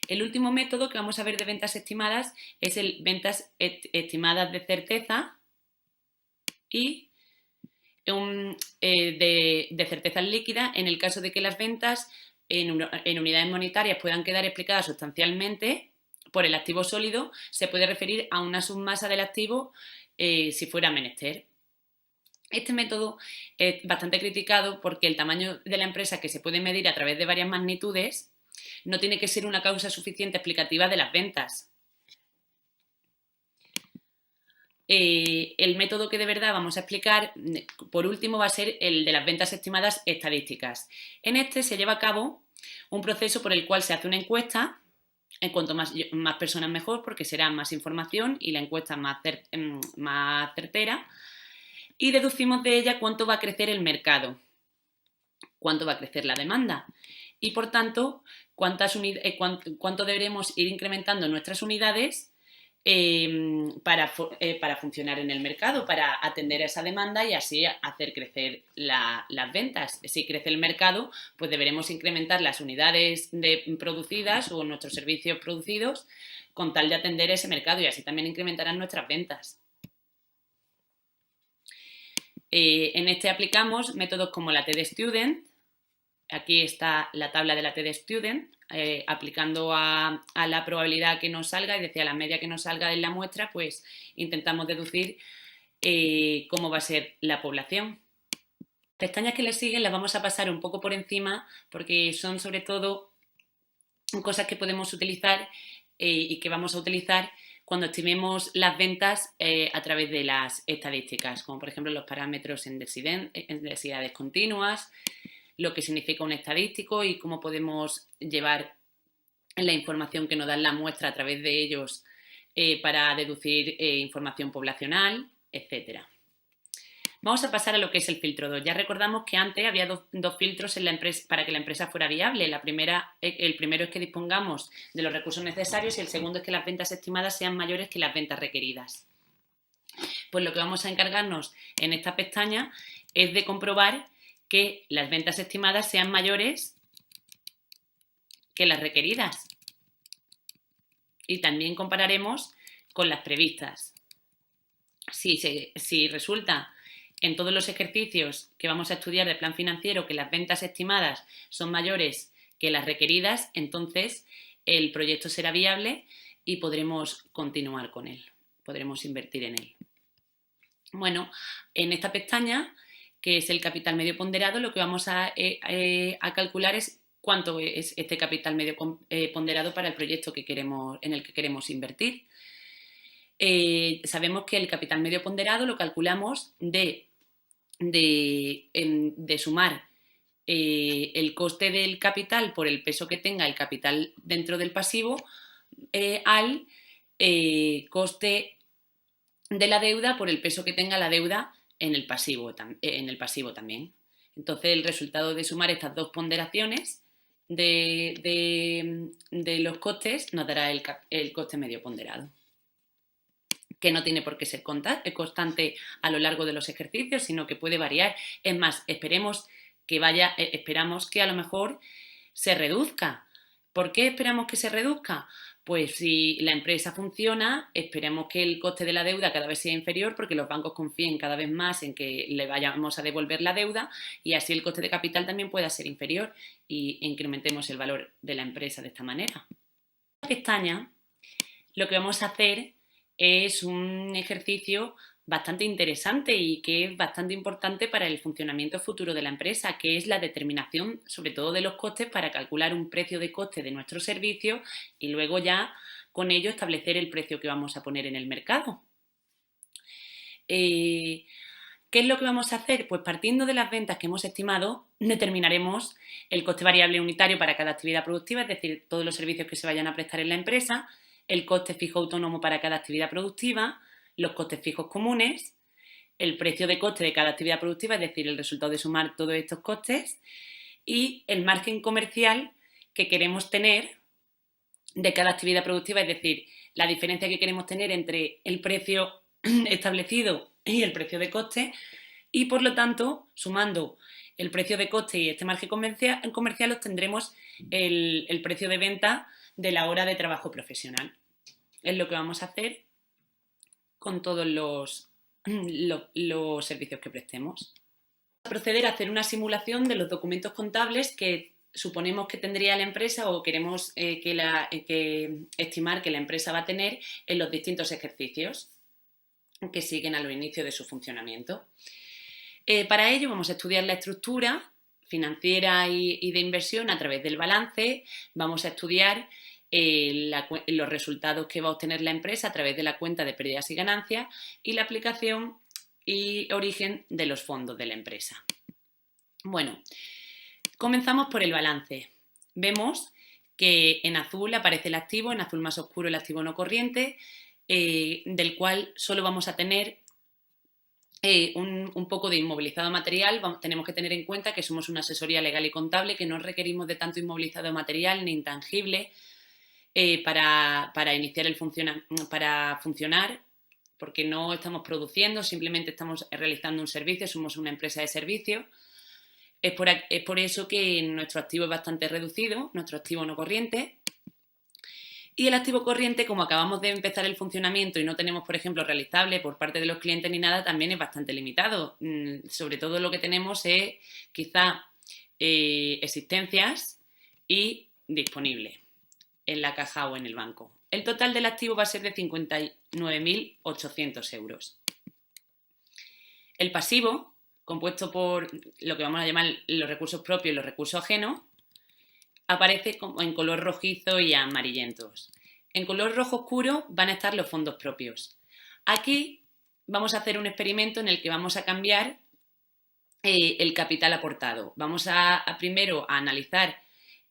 El último método que vamos a ver de ventas estimadas es el ventas estimadas de certeza y de certezas líquidas en el caso de que las ventas en unidades monetarias puedan quedar explicadas sustancialmente por el activo sólido, se puede referir a una submasa del activo si fuera menester. Este método es bastante criticado porque el tamaño de la empresa, que se puede medir a través de varias magnitudes, no tiene que ser una causa suficiente explicativa de las ventas. El método que de verdad vamos a explicar, por último, va a ser el de las ventas estimadas estadísticas. En este se lleva a cabo un proceso por el cual se hace una encuesta, en cuanto más personas mejor, porque será más información y la encuesta más certera, y deducimos de ella cuánto va a crecer el mercado, cuánto va a crecer la demanda y, por tanto, cuánto deberemos ir incrementando nuestras unidades para funcionar en el mercado, para atender a esa demanda y así hacer crecer las ventas. Si crece el mercado, pues deberemos incrementar las unidades producidas o nuestros servicios producidos con tal de atender ese mercado y así también incrementarán nuestras ventas. En este aplicamos métodos como la TD Student. Aquí está la tabla de la TD Student, aplicando a la probabilidad que nos salga, es decir, a la media que nos salga en la muestra, pues intentamos deducir cómo va a ser la población. Las pestañas que le siguen las vamos a pasar un poco por encima porque son sobre todo cosas que podemos utilizar y que vamos a utilizar cuando estimemos las ventas a través de las estadísticas, como por ejemplo los parámetros en densidades continuas, lo que significa un estadístico y cómo podemos llevar la información que nos dan la muestra a través de ellos para deducir información poblacional, etc. Vamos a pasar a lo que es el filtro 2. Ya recordamos que antes había dos filtros en la empresa para que la empresa fuera viable. El primero es que dispongamos de los recursos necesarios y el segundo es que las ventas estimadas sean mayores que las ventas requeridas. Pues lo que vamos a encargarnos en esta pestaña es de comprobar que las ventas estimadas sean mayores que las requeridas. Y también compararemos con las previstas. Si resulta en todos los ejercicios que vamos a estudiar del plan financiero que las ventas estimadas son mayores que las requeridas, entonces el proyecto será viable y podremos continuar con él, podremos invertir en él. Bueno, en esta pestaña, que es el capital medio ponderado, lo que vamos a calcular es cuánto es este capital medio ponderado para el proyecto en el que queremos invertir. Sabemos que el capital medio ponderado lo calculamos de sumar el coste del capital por el peso que tenga el capital dentro del pasivo al coste de la deuda por el peso que tenga la deuda en el pasivo también. Entonces, el resultado de sumar estas dos ponderaciones de los costes nos dará el coste medio ponderado, que no tiene por qué ser constante a lo largo de los ejercicios, sino que puede variar. Es más, esperamos que a lo mejor se reduzca. ¿Por qué esperamos que se reduzca? Pues si la empresa funciona, esperemos que el coste de la deuda cada vez sea inferior porque los bancos confíen cada vez más en que le vayamos a devolver la deuda y así el coste de capital también pueda ser inferior y incrementemos el valor de la empresa de esta manera. En esta pestaña lo que vamos a hacer es un ejercicio bastante interesante y que es bastante importante para el funcionamiento futuro de la empresa, que es la determinación sobre todo de los costes para calcular un precio de coste de nuestro servicio y luego ya con ello establecer el precio que vamos a poner en el mercado. ¿Qué es lo que vamos a hacer? Pues partiendo de las ventas que hemos estimado, determinaremos el coste variable unitario para cada actividad productiva, es decir, todos los servicios que se vayan a prestar en la empresa, el coste fijo autónomo para cada actividad productiva, los costes fijos comunes, el precio de coste de cada actividad productiva, es decir, el resultado de sumar todos estos costes, y el margen comercial que queremos tener de cada actividad productiva, es decir, la diferencia que queremos tener entre el precio establecido y el precio de coste, y por lo tanto, sumando el precio de coste y este margen comercial obtendremos el precio de venta de la hora de trabajo profesional. Es lo que vamos a hacer con todos los servicios que prestemos. Vamos a proceder a hacer una simulación de los documentos contables que suponemos que tendría la empresa o queremos estimar que la empresa va a tener en los distintos ejercicios que siguen a los inicios de su funcionamiento. Para ello vamos a estudiar la estructura financiera y de inversión a través del balance. Vamos a estudiar los resultados que va a obtener la empresa a través de la cuenta de pérdidas y ganancias y la aplicación y origen de los fondos de la empresa. Bueno, comenzamos por el balance. Vemos que en azul aparece el activo, en azul más oscuro el activo no corriente, del cual solo vamos a tener un poco de inmovilizado material. Tenemos que tener en cuenta que somos una asesoría legal y contable, que no requerimos de tanto inmovilizado material ni intangible para iniciar para funcionar, porque no estamos produciendo, simplemente estamos realizando un servicio, somos una empresa de servicio. Es por eso que nuestro activo es bastante reducido, nuestro activo no corriente. Y el activo corriente, como acabamos de empezar el funcionamiento y no tenemos, por ejemplo, realizable por parte de los clientes ni nada, también es bastante limitado. Sobre todo lo que tenemos es quizá existencias y disponible en la caja o en el banco. El total del activo va a ser de 59.800 euros. El pasivo, compuesto por lo que vamos a llamar los recursos propios y los recursos ajenos, aparece en color rojizo y amarillentos. En color rojo oscuro van a estar los fondos propios. Aquí vamos a hacer un experimento en el que vamos a cambiar el capital aportado. Vamos primero a analizar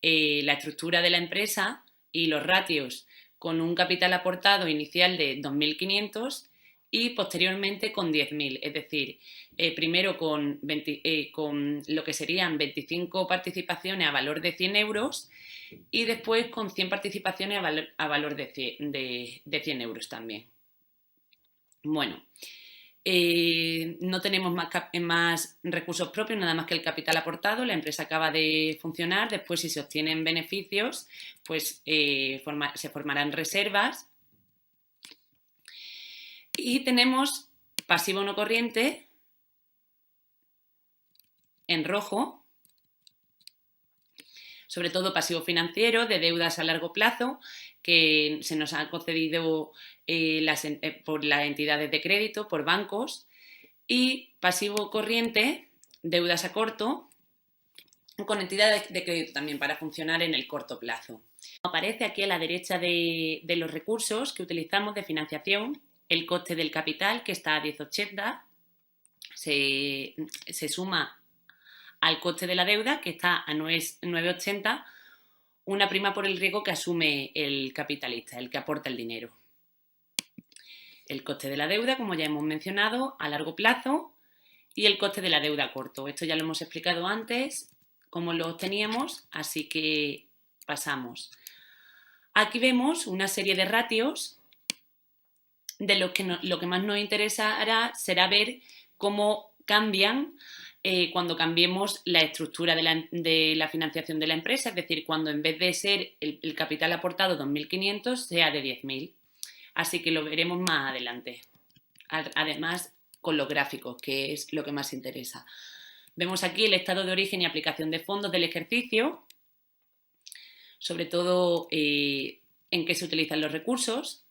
la estructura de la empresa y los ratios con un capital aportado inicial de 2.500 y posteriormente con 10.000, es decir, primero con lo que serían 25 participaciones a valor de 100 euros y después con 100 participaciones a valor de 100 euros también. Bueno, no tenemos más recursos propios, nada más que el capital aportado. La empresa acaba de funcionar. Después, si se obtienen beneficios, pues se formarán reservas. Y tenemos pasivo no corriente en rojo, sobre todo pasivo financiero de deudas a largo plazo que se nos ha concedido por las entidades de crédito, por bancos, y pasivo corriente, deudas a corto, con entidades de crédito también para funcionar en el corto plazo. Aparece aquí a la derecha de los recursos que utilizamos de financiación el coste del capital, que está a 10,80, se suma al coste de la deuda, que está a 9,80, una prima por el riesgo que asume el capitalista, el que aporta el dinero. El coste de la deuda, como ya hemos mencionado, a largo plazo, y el coste de la deuda a corto. Esto ya lo hemos explicado antes, cómo lo obteníamos, así que pasamos. Aquí vemos una serie de ratios de lo que más nos interesará será ver cómo cambian cuando cambiemos la estructura de la financiación de la empresa, es decir, cuando en vez de ser el capital aportado 2.500 sea de 10.000. Así que lo veremos más adelante. Además, con los gráficos, que es lo que más interesa. Vemos aquí el estado de origen y aplicación de fondos del ejercicio, sobre todo en qué se utilizan los recursos.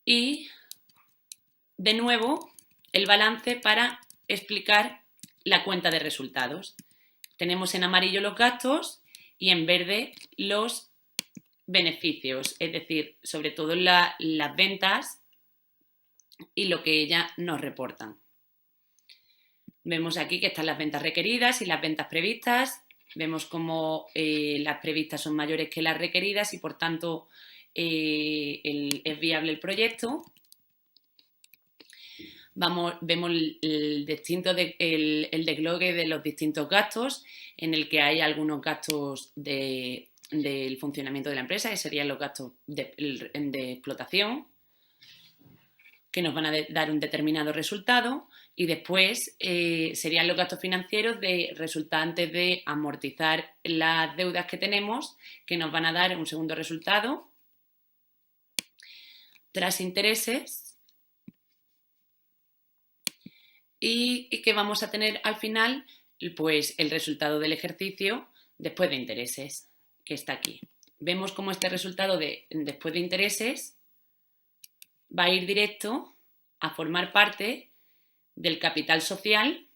Y, de nuevo, el balance para explicar la cuenta de resultados. Tenemos en amarillo los gastos y en verde los beneficios, es decir, sobre todo las ventas y lo que ellas nos reportan. Vemos aquí que están las ventas requeridas y las ventas previstas. Vemos cómo las previstas son mayores que las requeridas y, por tanto, es viable el proyecto. Vemos el desglose de los distintos gastos, en el que hay algunos gastos del funcionamiento de la empresa, que serían los gastos de explotación, que nos van a dar un determinado resultado, Y después serían los gastos financieros resultantes de amortizar las deudas que tenemos, que nos van a dar un segundo resultado tras intereses, y que vamos a tener al final pues el resultado del ejercicio después de intereses, que está aquí. Vemos cómo este resultado después de intereses va a ir directo a formar parte del capital social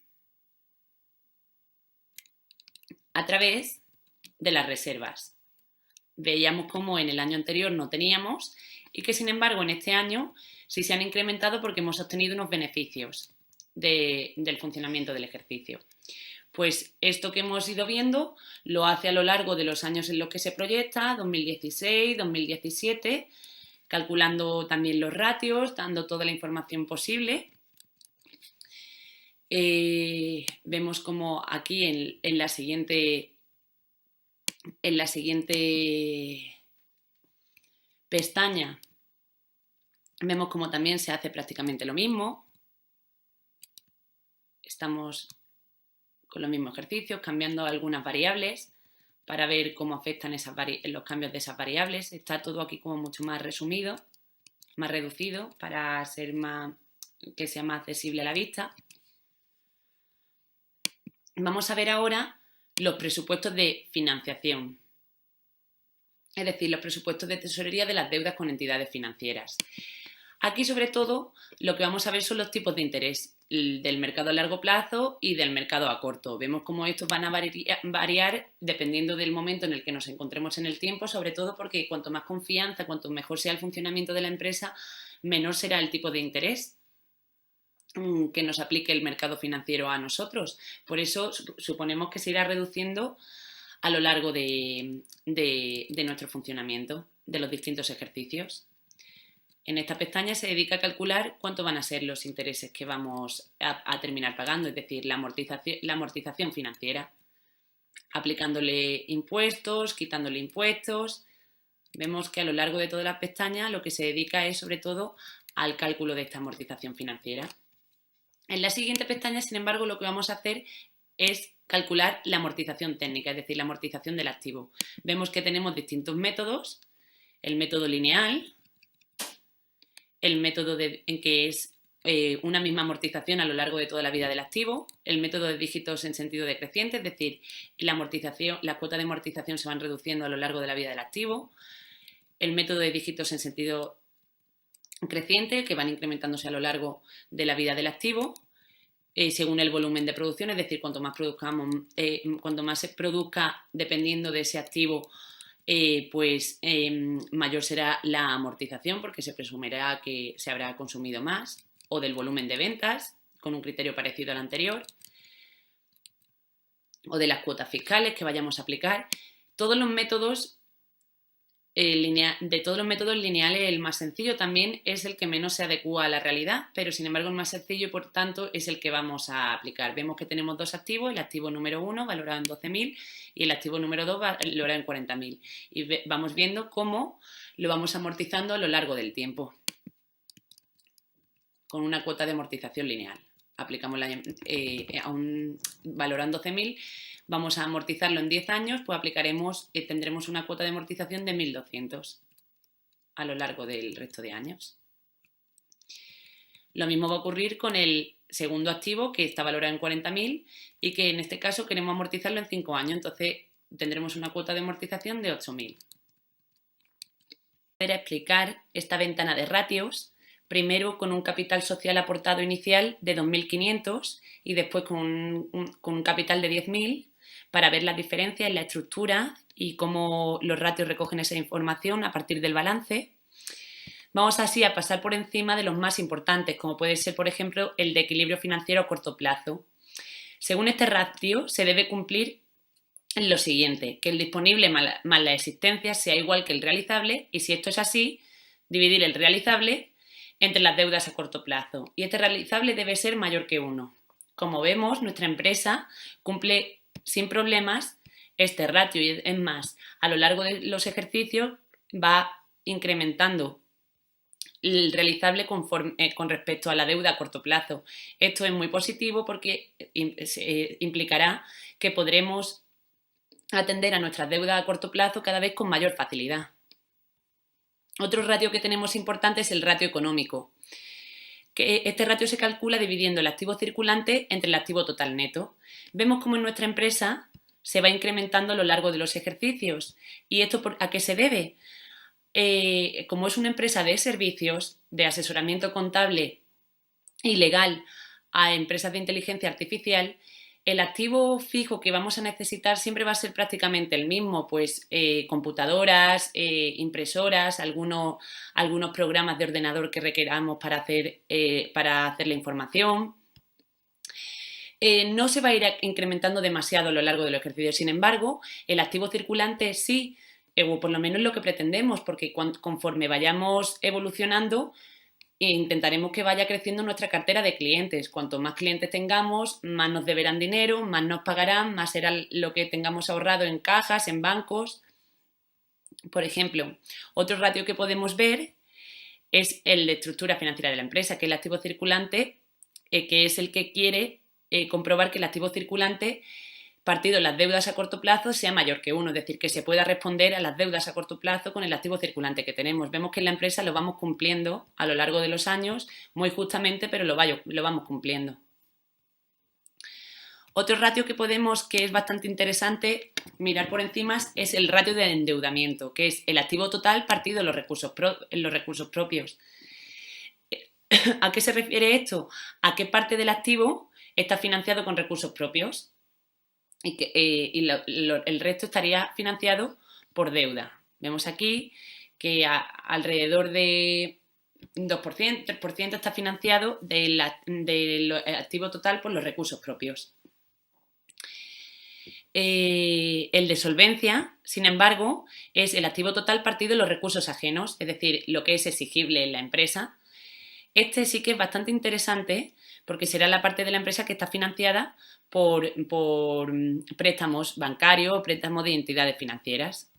a través de las reservas. Veíamos cómo en el año anterior no teníamos y que sin embargo en este año sí se han incrementado porque hemos obtenido unos beneficios del funcionamiento del ejercicio. Pues esto que hemos ido viendo lo hace a lo largo de los años en los que se proyecta, 2016, 2017, calculando también los ratios, dando toda la información posible. Vemos como aquí en la siguiente pestaña vemos como también se hace prácticamente lo mismo. Estamos con los mismos ejercicios, cambiando algunas variables para ver cómo afectan los cambios de esas variables. Está todo aquí como mucho más resumido, más reducido, para que sea más accesible a la vista. Vamos a ver ahora los presupuestos de financiación, es decir, los presupuestos de tesorería de las deudas con entidades financieras. Aquí, sobre todo, lo que vamos a ver son los tipos de interés del mercado a largo plazo y del mercado a corto. Vemos cómo estos van a variar dependiendo del momento en el que nos encontremos en el tiempo, sobre todo porque cuanto más confianza, cuanto mejor sea el funcionamiento de la empresa, menor será el tipo de interés que nos aplique el mercado financiero a nosotros. Por eso suponemos que se irá reduciendo a lo largo de nuestro funcionamiento, de los distintos ejercicios. En esta pestaña se dedica a calcular cuánto van a ser los intereses que vamos a terminar pagando, es decir, la amortización financiera, aplicándole impuestos, quitándole impuestos. Vemos que a lo largo de toda la pestaña lo que se dedica es sobre todo al cálculo de esta amortización financiera. En la siguiente pestaña, sin embargo, lo que vamos a hacer es calcular la amortización técnica, es decir, la amortización del activo. Vemos que tenemos distintos métodos, el método lineal, el método en que es una misma amortización a lo largo de toda la vida del activo, el método de dígitos en sentido decreciente, es decir, la cuota de amortización se van reduciendo a lo largo de la vida del activo, el método de dígitos en sentido creciente, que van incrementándose a lo largo de la vida del activo, según el volumen de producción, es decir, cuanto más se produzca dependiendo de ese activo, mayor será la amortización, porque se presumirá que se habrá consumido más, o del volumen de ventas, con un criterio parecido al anterior, o de las cuotas fiscales que vayamos a aplicar. Todos los métodos lineales, el más sencillo también es el que menos se adecua a la realidad, pero sin embargo el más sencillo y por tanto es el que vamos a aplicar. Vemos que tenemos dos activos, el activo número 1 valorado en 12.000 y el activo número 2 valorado en 40.000. Y vamos viendo cómo lo vamos amortizando a lo largo del tiempo, con una cuota de amortización lineal. Aplicamos valorando 12.000, vamos a amortizarlo en 10 años, pues tendremos una cuota de amortización de 1.200 a lo largo del resto de años. Lo mismo va a ocurrir con el segundo activo, que está valorado en 40.000 y que en este caso queremos amortizarlo en 5 años, entonces tendremos una cuota de amortización de 8.000. Para explicar esta ventana de ratios, primero con un capital social aportado inicial de 2.500 y después con un capital de 10.000, para ver las diferencias en la estructura y cómo los ratios recogen esa información a partir del balance. Vamos así a pasar por encima de los más importantes, como puede ser, por ejemplo, el de equilibrio financiero a corto plazo. Según este ratio, se debe cumplir lo siguiente: que el disponible más la existencia sea igual que el realizable, y si esto es así, dividir el realizable entre las deudas a corto plazo. Y este realizable debe ser mayor que 1. Como vemos, nuestra empresa cumple sin problemas este ratio, y es más, a lo largo de los ejercicios va incrementando realizable con respecto a la deuda a corto plazo. Esto es muy positivo porque implicará que podremos atender a nuestras deudas a corto plazo cada vez con mayor facilidad. Otro ratio que tenemos importante es el ratio económico. Este ratio se calcula dividiendo el activo circulante entre el activo total neto. Vemos cómo en nuestra empresa se va incrementando a lo largo de los ejercicios. ¿Y esto a qué se debe? Como es una empresa de servicios, de asesoramiento contable y legal a empresas de inteligencia artificial, el activo fijo que vamos a necesitar siempre va a ser prácticamente el mismo, pues computadoras, impresoras, algunos programas de ordenador que requeramos para hacer la información. No se va a ir incrementando demasiado a lo largo del ejercicio. Sin embargo, el activo circulante sí, o por lo menos lo que pretendemos, porque conforme vayamos evolucionando, intentaremos que vaya creciendo nuestra cartera de clientes. Cuanto más clientes tengamos, más nos deberán dinero, más nos pagarán, más será lo que tengamos ahorrado en cajas, en bancos. Por ejemplo, otro ratio que podemos ver es el de estructura financiera de la empresa, que es el activo circulante, que es el que quiere comprobar que el activo circulante partido las deudas a corto plazo sea mayor que 1, es decir, que se pueda responder a las deudas a corto plazo con el activo circulante que tenemos. Vemos que en la empresa lo vamos cumpliendo a lo largo de los años, muy justamente, pero lo vamos cumpliendo. Otro ratio que es bastante interesante mirar por encima es el ratio de endeudamiento, que es el activo total partido en los recursos propios. ¿A qué se refiere esto? A qué parte del activo está financiado con recursos propios y el resto estaría financiado por deuda. Vemos aquí que alrededor de 2%, 3% está financiado del activo total por los recursos propios. El de solvencia, sin embargo, es el activo total partido de los recursos ajenos, es decir, lo que es exigible en la empresa. Este sí que es bastante interesante porque será la parte de la empresa que está financiada por préstamos bancarios o préstamos de entidades financieras.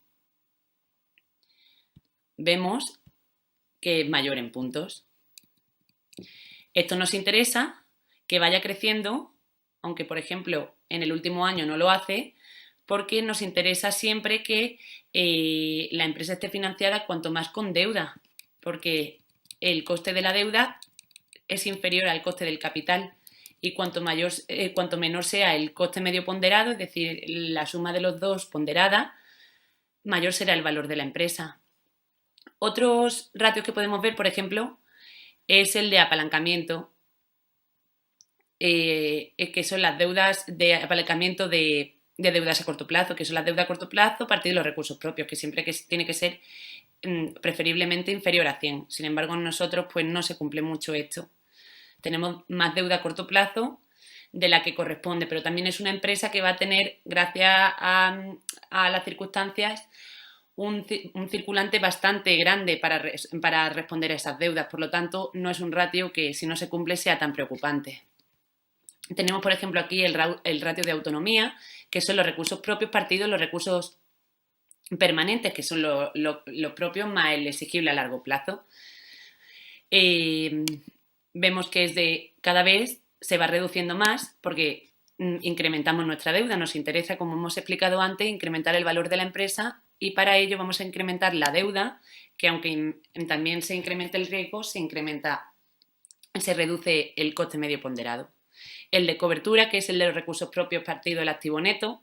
Vemos que es mayor en puntos. Esto nos interesa que vaya creciendo, aunque por ejemplo en el último año no lo hace, porque nos interesa siempre que la empresa esté financiada cuanto más con deuda, porque el coste de la deuda es inferior al coste del capital y cuanto menor sea el coste medio ponderado, es decir, la suma de los dos ponderada, mayor será el valor de la empresa. Otros ratios que podemos ver, por ejemplo, es el de apalancamiento, que son las deudas de apalancamiento de deudas a corto plazo, que son las deudas a corto plazo a partir de los recursos propios, que siempre tiene que ser preferiblemente inferior a 100. Sin embargo, en nosotros pues no se cumple mucho esto. Tenemos más deuda a corto plazo de la que corresponde, pero también es una empresa que va a tener, gracias a las circunstancias, un circulante bastante grande para responder a esas deudas. Por lo tanto, no es un ratio que, si no se cumple, sea tan preocupante. Tenemos, por ejemplo, aquí el ratio de autonomía, que son los recursos propios partidos los recursos permanentes, que son los propios más el exigible a largo plazo. Vemos que cada vez se va reduciendo más porque incrementamos nuestra deuda. Nos interesa, como hemos explicado antes, incrementar el valor de la empresa y para ello vamos a incrementar la deuda, que aunque también se incrementa el riesgo, se reduce el coste medio ponderado. El de cobertura, que es el de los recursos propios partido del activo neto.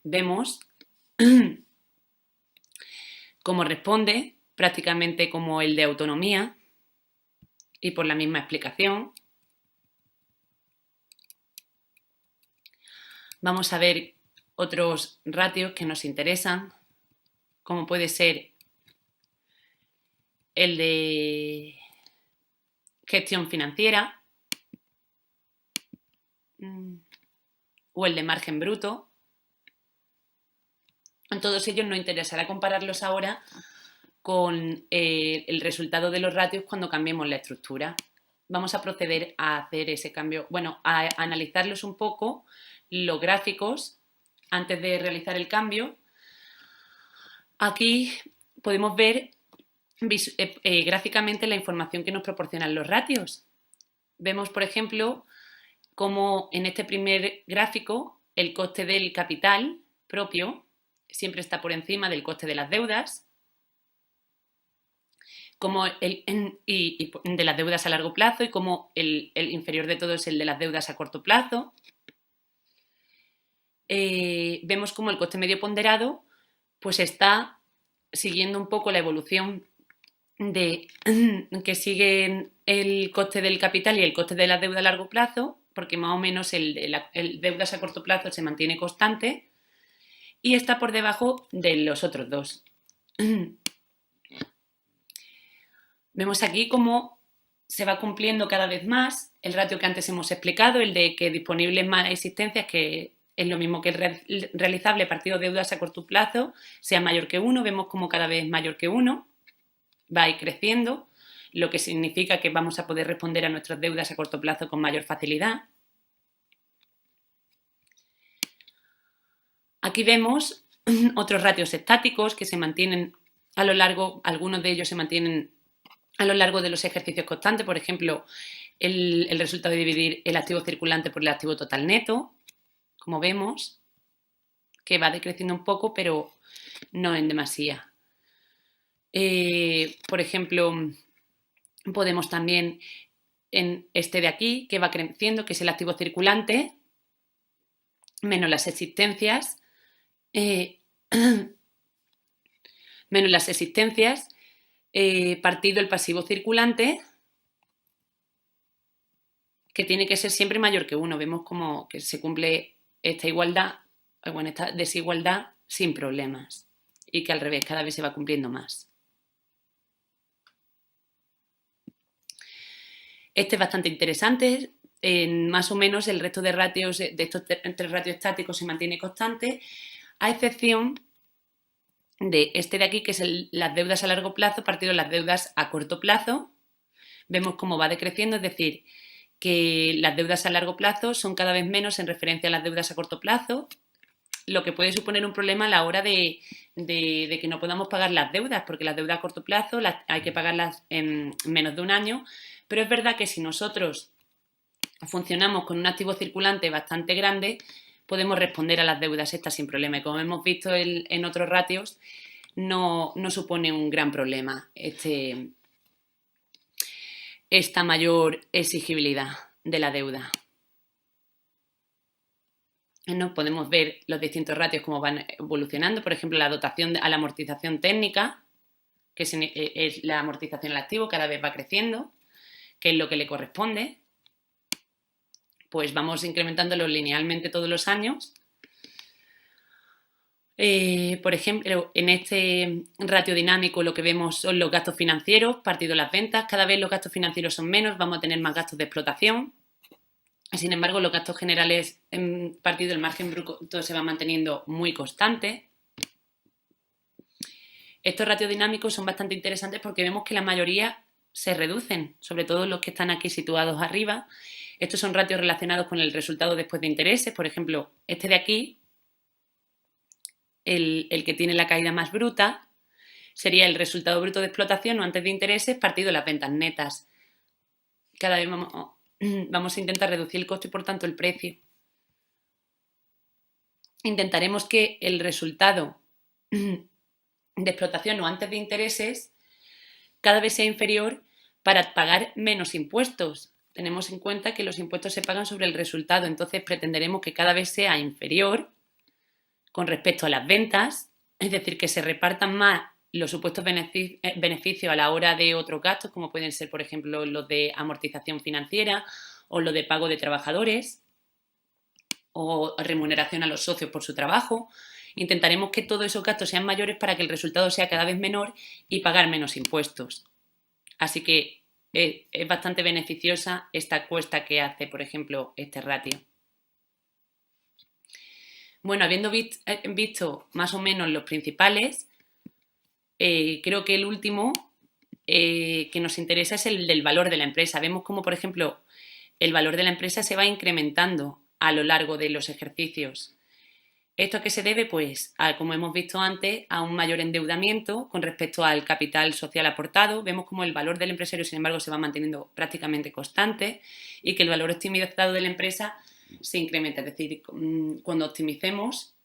Vemos cómo responde prácticamente como el de autonomía y por la misma explicación. Vamos a ver otros ratios que nos interesan, como puede ser el de gestión financiera o el de margen bruto. En todos ellos nos interesará compararlos ahora con el resultado de los ratios cuando cambiemos la estructura. Vamos a proceder a hacer ese cambio, a analizarlos un poco, los gráficos, antes de realizar el cambio. Aquí podemos ver gráficamente la información que nos proporcionan los ratios. Vemos, por ejemplo, cómo en este primer gráfico el coste del capital propio siempre está por encima del coste de las deudas, como y de las deudas a largo plazo, y como el inferior de todo es el de las deudas a corto plazo. Vemos como el coste medio ponderado pues está siguiendo un poco la evolución de que siguen el coste del capital y el coste de la deuda a largo plazo, porque más o menos el deudas a corto plazo se mantiene constante y está por debajo de los otros dos. Vemos aquí cómo se va cumpliendo cada vez más el ratio que antes hemos explicado, el de que disponibles más existencias, que es lo mismo que el realizable partido de deudas a corto plazo, sea mayor que 1. Vemos como cada vez es mayor que 1, va a ir creciendo, lo que significa que vamos a poder responder a nuestras deudas a corto plazo con mayor facilidad. Aquí vemos otros ratios estáticos que se mantienen a lo largo, algunos de ellos se mantienen a lo largo de los ejercicios constantes, por ejemplo, el resultado de dividir el activo circulante por el activo total neto, como vemos, que va decreciendo un poco, pero no en demasía. Por ejemplo, podemos también en este de aquí, que va creciendo, que es el activo circulante, menos las existencias, partido el pasivo circulante, que tiene que ser siempre mayor que 1. Vemos como que se cumple esta igualdad, bueno, esta desigualdad sin problemas, y que al revés, cada vez se va cumpliendo más. Este es bastante interesante. Más o menos el resto de ratios, de estos tres ratios estáticos, se mantiene constante, a excepción de este de aquí, que es las deudas a largo plazo partido las deudas a corto plazo. Vemos cómo va decreciendo, es decir, que las deudas a largo plazo son cada vez menos en referencia a las deudas a corto plazo, lo que puede suponer un problema a la hora de que no podamos pagar las deudas, porque las deudas a corto plazo hay que pagarlas en menos de un año, pero es verdad que si nosotros funcionamos con un activo circulante bastante grande, podemos responder a las deudas estas sin problema. Y como hemos visto en otros ratios, no supone un gran problema esta mayor exigibilidad de la deuda. ¿No? Podemos ver los distintos ratios cómo van evolucionando. Por ejemplo, la dotación a la amortización técnica, que es la amortización al activo, cada vez va creciendo, que es lo que le corresponde. Pues vamos incrementándolo linealmente todos los años. Por ejemplo, en este ratio dinámico lo que vemos son los gastos financieros partido las ventas. Cada vez los gastos financieros son menos, vamos a tener más gastos de explotación. Sin embargo, los gastos generales partido el margen bruto se va manteniendo muy constante. Estos ratios dinámicos son bastante interesantes porque vemos que la mayoría se reducen, sobre todo los que están aquí situados arriba. Estos son ratios relacionados con el resultado después de intereses. Por ejemplo, este de aquí, el que tiene la caída más bruta, sería el resultado bruto de explotación o antes de intereses partido las ventas netas. Cada vez vamos a intentar reducir el coste y por tanto el precio. Intentaremos que el resultado de explotación o antes de intereses cada vez sea inferior para pagar menos impuestos. Tenemos en cuenta que los impuestos se pagan sobre el resultado, entonces pretenderemos que cada vez sea inferior con respecto a las ventas, es decir, que se repartan más los supuestos beneficios a la hora de otros gastos, como pueden ser, por ejemplo, los de amortización financiera o los de pago de trabajadores o remuneración a los socios por su trabajo. Intentaremos que todos esos gastos sean mayores para que el resultado sea cada vez menor y pagar menos impuestos. Así que es bastante beneficiosa esta cuesta que hace, por ejemplo, este ratio. Bueno, habiendo visto más o menos los principales, creo que el último que nos interesa es el del valor de la empresa. Vemos cómo, por ejemplo, el valor de la empresa se va incrementando a lo largo de los ejercicios. ¿Esto a qué se debe? Pues, como hemos visto antes, a un mayor endeudamiento con respecto al capital social aportado. Vemos como el valor del empresario, sin embargo, se va manteniendo prácticamente constante y que el valor optimizado de la empresa se incrementa. Es decir, cuando optimicemos,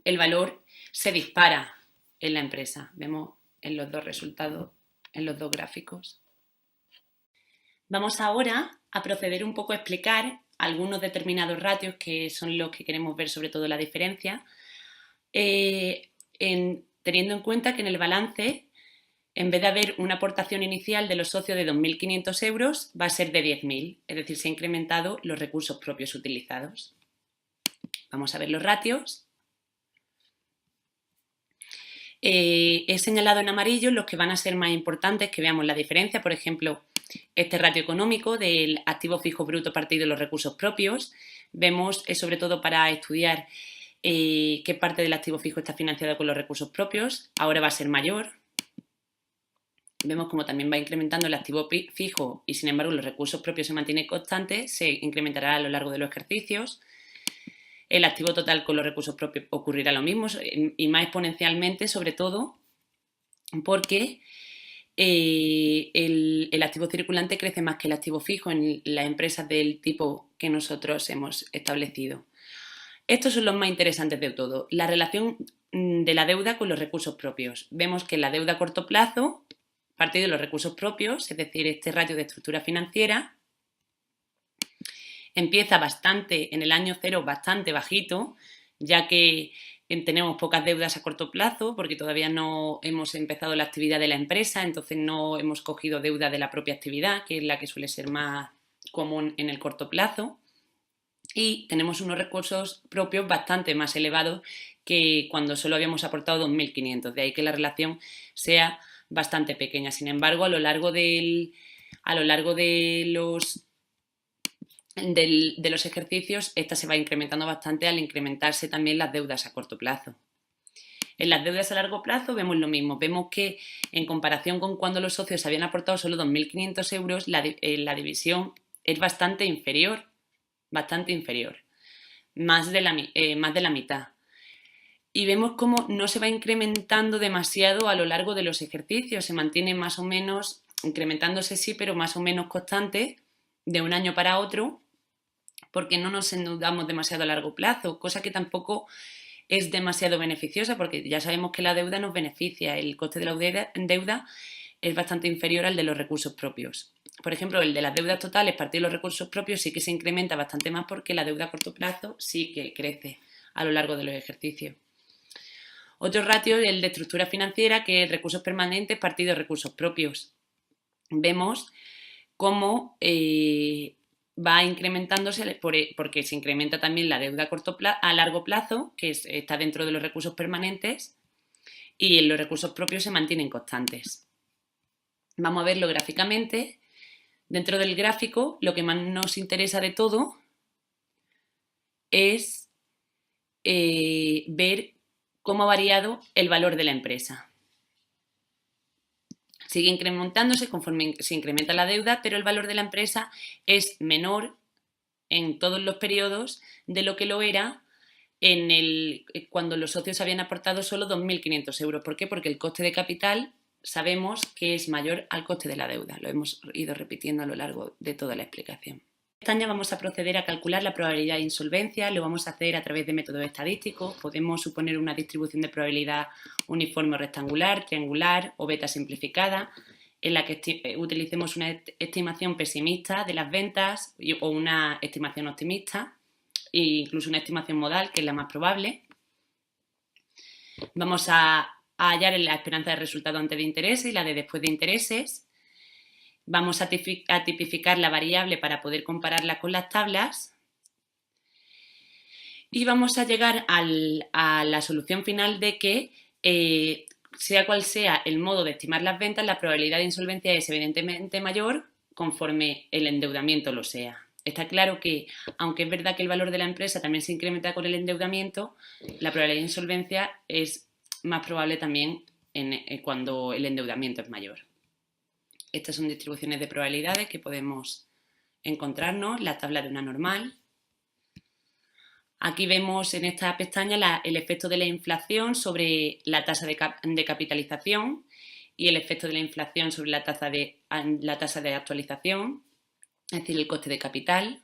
el valor se dispara en la empresa. Vemos en los dos resultados, en los dos gráficos. Vamos ahora a proceder un poco a explicar algunos determinados ratios que son los que queremos ver sobre todo la diferencia, teniendo en cuenta que en el balance, en vez de haber una aportación inicial de los socios de 2.500 euros, va a ser de 10.000, es decir, se han incrementado los recursos propios utilizados. Vamos a ver los ratios. He señalado en amarillo los que van a ser más importantes, que veamos la diferencia. Por ejemplo, este ratio económico del activo fijo bruto partido de los recursos propios. Vemos, sobre todo para estudiar qué parte del activo fijo está financiado con los recursos propios. Ahora va a ser mayor. Vemos como también va incrementando el activo fijo y, sin embargo, los recursos propios se mantienen constantes, se incrementará a lo largo de los ejercicios. El activo total con los recursos propios ocurrirá lo mismo y más exponencialmente, sobre todo porque el activo circulante crece más que el activo fijo en las empresas del tipo que nosotros hemos establecido. Estos son los más interesantes de todo. La relación de la deuda con los recursos propios. Vemos que la deuda a corto plazo, partido de los recursos propios, es decir, este ratio de estructura financiera, empieza en el año cero bastante bajito, ya que tenemos pocas deudas a corto plazo porque todavía no hemos empezado la actividad de la empresa, entonces no hemos cogido deuda de la propia actividad, que es la que suele ser más común en el corto plazo. Y tenemos unos recursos propios bastante más elevados que cuando solo habíamos aportado 2.500, de ahí que la relación sea bastante pequeña. Sin embargo, a lo largo de los ejercicios, esta se va incrementando bastante al incrementarse también las deudas a corto plazo. En las deudas a largo plazo vemos lo mismo. Vemos que en comparación con cuando los socios habían aportado solo 2.500 euros, la división es bastante inferior, más de la mitad. Y vemos cómo no se va incrementando demasiado a lo largo de los ejercicios, se mantiene más o menos, incrementándose sí, pero más o menos constante de un año para otro, porque no nos endeudamos demasiado a largo plazo, cosa que tampoco es demasiado beneficiosa, porque ya sabemos que la deuda nos beneficia, el coste de la deuda es bastante inferior al de los recursos propios. Por ejemplo, el de las deudas totales partido de los recursos propios sí que se incrementa bastante más porque la deuda a corto plazo sí que crece a lo largo de los ejercicios. Otro ratio es el de estructura financiera, que es recursos permanentes partido de recursos propios. Vemos cómo va incrementándose porque se incrementa también la deuda a largo plazo, que está dentro de los recursos permanentes, y los recursos propios se mantienen constantes. Vamos a verlo gráficamente. Dentro del gráfico, lo que más nos interesa de todo es ver cómo ha variado el valor de la empresa. Sigue incrementándose conforme se incrementa la deuda, pero el valor de la empresa es menor en todos los periodos de lo que lo era cuando los socios habían aportado solo 2.500 euros. ¿Por qué? Porque el coste de capital sabemos que es mayor al coste de la deuda. Lo hemos ido repitiendo a lo largo de toda la explicación. En esta pestaña vamos a proceder a calcular la probabilidad de insolvencia. Lo vamos a hacer a través de métodos estadísticos. Podemos suponer una distribución de probabilidad uniforme o rectangular, triangular o beta simplificada, en la que utilicemos una estimación pesimista de las ventas o una estimación optimista e incluso una estimación modal, que es la más probable. Vamos a hallar la esperanza de resultado antes de intereses y la de después de intereses. Vamos a tipificar la variable para poder compararla con las tablas y vamos a llegar a la solución final de que, sea cual sea el modo de estimar las ventas, la probabilidad de insolvencia es evidentemente mayor conforme el endeudamiento lo sea. Está claro que, aunque es verdad que el valor de la empresa también se incrementa con el endeudamiento, la probabilidad de insolvencia es más probable también cuando el endeudamiento es mayor. Estas son distribuciones de probabilidades que podemos encontrarnos, la tabla de una normal. Aquí vemos en esta pestaña el efecto de la inflación sobre la tasa de capitalización y el efecto de la inflación sobre la tasa de actualización, es decir, el coste de capital.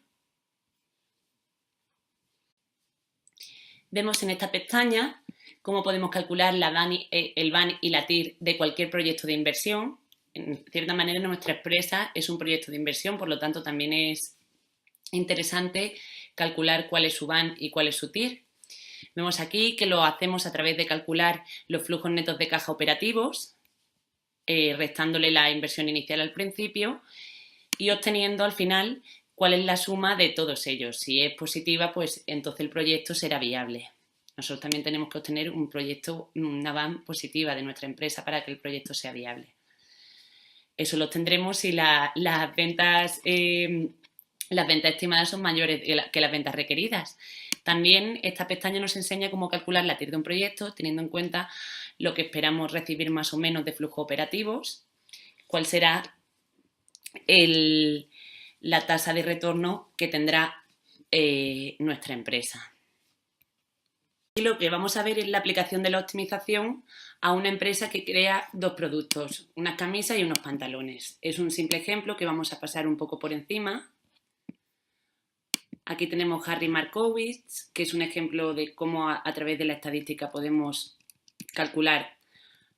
Vemos en esta pestaña cómo podemos calcular el BAN y la TIR de cualquier proyecto de inversión. En cierta manera, nuestra empresa es un proyecto de inversión, por lo tanto, también es interesante calcular cuál es su BAN y cuál es su TIR. Vemos aquí que lo hacemos a través de calcular los flujos netos de caja operativos, restándole la inversión inicial al principio y obteniendo al final cuál es la suma de todos ellos. Si es positiva, pues entonces el proyecto será viable. Nosotros también tenemos que obtener una BAN positiva de nuestra empresa para que el proyecto sea viable. Eso lo obtendremos si las ventas estimadas son mayores que las ventas requeridas. También esta pestaña nos enseña cómo calcular la TIR de un proyecto, teniendo en cuenta lo que esperamos recibir más o menos de flujos operativos, cuál será la tasa de retorno que tendrá nuestra empresa. Y lo que vamos a ver es la aplicación de la optimización a una empresa que crea dos productos, unas camisas y unos pantalones. Es un simple ejemplo que vamos a pasar un poco por encima. Aquí tenemos Harry Markowitz, que es un ejemplo de cómo a través de la estadística podemos calcular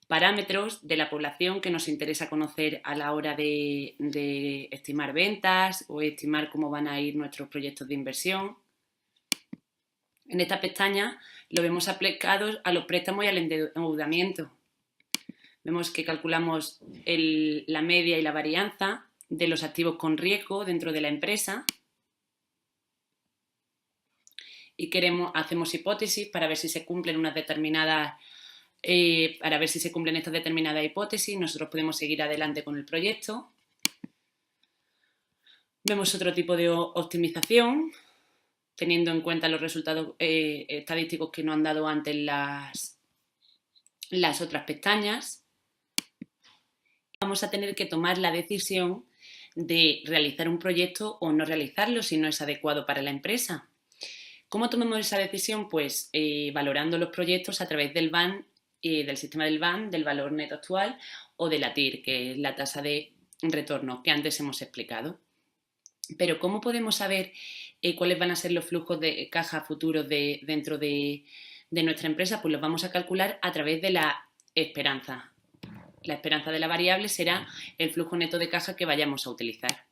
parámetros de la población que nos interesa conocer a la hora de estimar ventas o estimar cómo van a ir nuestros proyectos de inversión. En esta pestaña lo vemos aplicado a los préstamos y al endeudamiento. Vemos que calculamos la media y la varianza de los activos con riesgo dentro de la empresa y hacemos hipótesis para ver si se cumplen estas determinadas hipótesis. Nosotros podemos seguir adelante con el proyecto. Vemos otro tipo de optimización, teniendo en cuenta los resultados estadísticos que nos han dado antes las otras pestañas. Vamos a tener que tomar la decisión de realizar un proyecto o no realizarlo si no es adecuado para la empresa. ¿Cómo tomamos esa decisión? Pues valorando los proyectos a través del BAN, del sistema del BAN, del valor neto actual o de la TIR, que es la tasa de retorno que antes hemos explicado. Pero ¿cómo podemos saber cuáles van a ser los flujos de caja futuros dentro de nuestra empresa? Pues los vamos a calcular a través de la esperanza. La esperanza de la variable será el flujo neto de caja que vayamos a utilizar.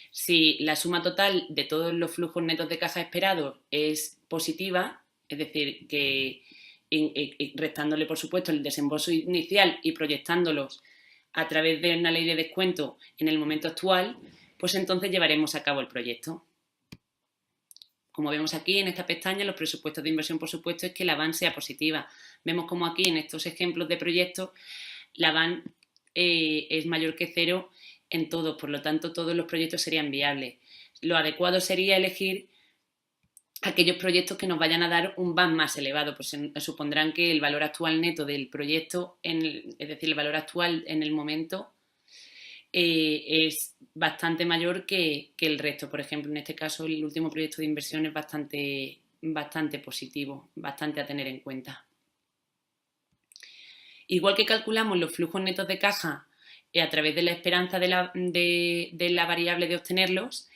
Si la suma total de todos los flujos netos de caja esperados es positiva, es decir, que restándole, por supuesto, el desembolso inicial y proyectándolos a través de una ley de descuento en el momento actual, pues entonces llevaremos a cabo el proyecto. Como vemos aquí en esta pestaña, los presupuestos de inversión, por supuesto, es que la BAN sea positiva. Vemos como aquí en estos ejemplos de proyectos la BAN es mayor que 0 en todos, por lo tanto todos los proyectos serían viables. Lo adecuado sería elegir aquellos proyectos que nos vayan a dar un BAN más elevado, pues supondrán que el valor actual neto del proyecto, es decir, el valor actual en el momento, es bastante mayor que el resto. Por ejemplo, en este caso el último proyecto de inversión es bastante positivo, bastante a tener en cuenta. Igual que calculamos los flujos netos de caja a través de la esperanza de la variable de obtenerlos,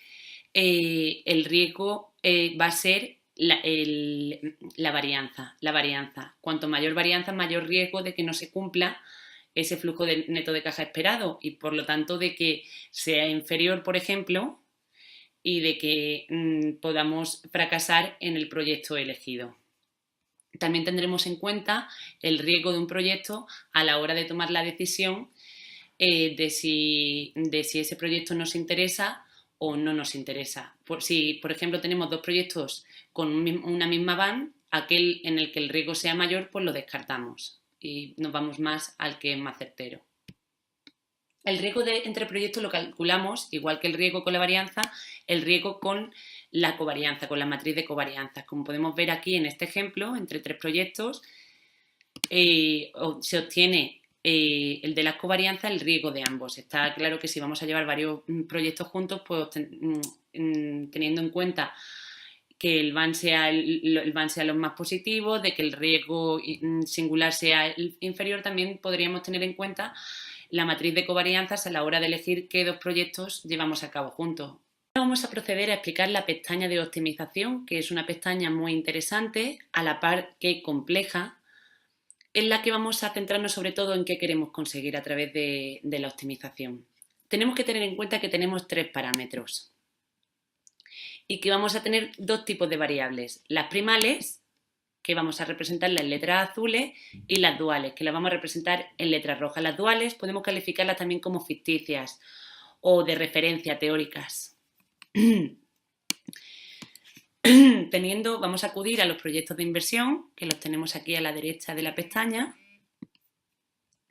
el riesgo va a ser la varianza. Cuanto mayor varianza, mayor riesgo de que no se cumpla ese flujo neto de caja esperado y por lo tanto de que sea inferior, por ejemplo, y de que podamos fracasar en el proyecto elegido. También tendremos en cuenta el riesgo de un proyecto a la hora de tomar la decisión de si ese proyecto nos interesa o no nos interesa. Si, por ejemplo, tenemos dos proyectos con una misma BAN, aquel en el que el riesgo sea mayor, pues lo descartamos y nos vamos más al que es más certero. El riesgo entre proyectos lo calculamos, igual que el riesgo con la varianza, el riesgo con la covarianza, con la matriz de covarianzas. Como podemos ver aquí en este ejemplo, entre 3 proyectos, se obtiene el de las covarianzas, el riesgo de ambos. Está claro que si vamos a llevar varios proyectos juntos, pues teniendo en cuenta que el BAN sea lo más positivo, de que el riesgo singular sea inferior. También podríamos tener en cuenta la matriz de covarianzas a la hora de elegir qué dos proyectos llevamos a cabo juntos. Ahora vamos a proceder a explicar la pestaña de optimización, que es una pestaña muy interesante, a la par que compleja, en la que vamos a centrarnos sobre todo en qué queremos conseguir a través de la optimización. Tenemos que tener en cuenta que tenemos 3 parámetros y que vamos a tener 2 tipos de variables. Las primales, que vamos a representarlas en letras azules, y las duales, que las vamos a representar en letras rojas. Las duales podemos calificarlas también como ficticias o de referencia teóricas. Vamos a acudir a los proyectos de inversión, que los tenemos aquí a la derecha de la pestaña,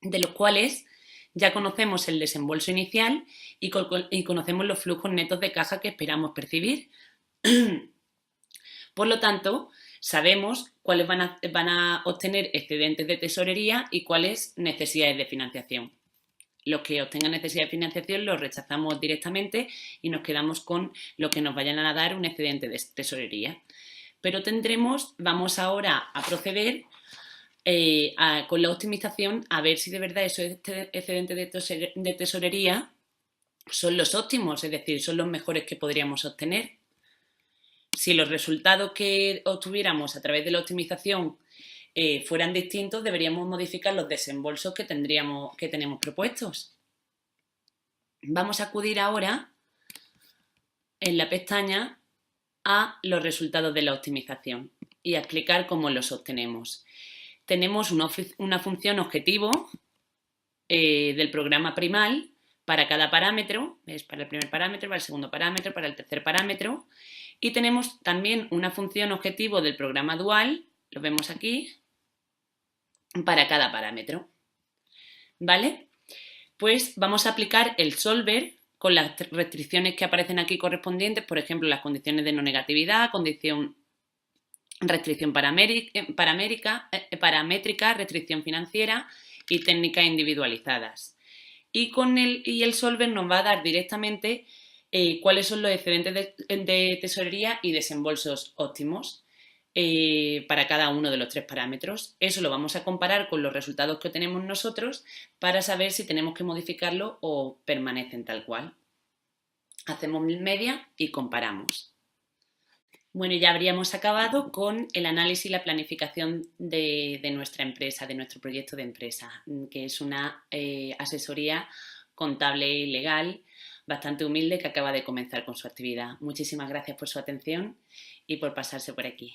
de los cuales ya conocemos el desembolso inicial y conocemos los flujos netos de caja que esperamos percibir. Por lo tanto, sabemos cuáles van a obtener excedentes de tesorería y cuáles necesidades de financiación. Los que obtengan necesidad de financiación los rechazamos directamente y nos quedamos con lo que nos vayan a dar un excedente de tesorería. Pero vamos ahora a proceder con la optimización a ver si de verdad esos excedentes de tesorería son los óptimos, es decir, son los mejores que podríamos obtener. Si los resultados que obtuviéramos a través de la optimización fueran distintos, deberíamos modificar los desembolsos que tenemos propuestos. Vamos a acudir ahora en la pestaña a los resultados de la optimización y a explicar cómo los obtenemos. Tenemos una función objetivo del programa primal para cada parámetro, es para el primer parámetro, para el segundo parámetro, para el tercer parámetro, y tenemos también una función objetivo del programa dual, lo vemos aquí, para cada parámetro. ¿Vale? Pues vamos a aplicar el solver con las restricciones que aparecen aquí correspondientes, por ejemplo, las condiciones de no negatividad, restricción paramétrica, restricción financiera y técnicas individualizadas. Y el solver nos va a dar directamente cuáles son los excedentes de tesorería y desembolsos óptimos para cada uno de los 3 parámetros. Eso lo vamos a comparar con los resultados que obtenemos nosotros para saber si tenemos que modificarlo o permanecen tal cual. Hacemos media y comparamos. Bueno, ya habríamos acabado con el análisis y la planificación de nuestra empresa, de nuestro proyecto de empresa, que es una asesoría contable y legal bastante humilde que acaba de comenzar con su actividad. Muchísimas gracias por su atención y por pasarse por aquí.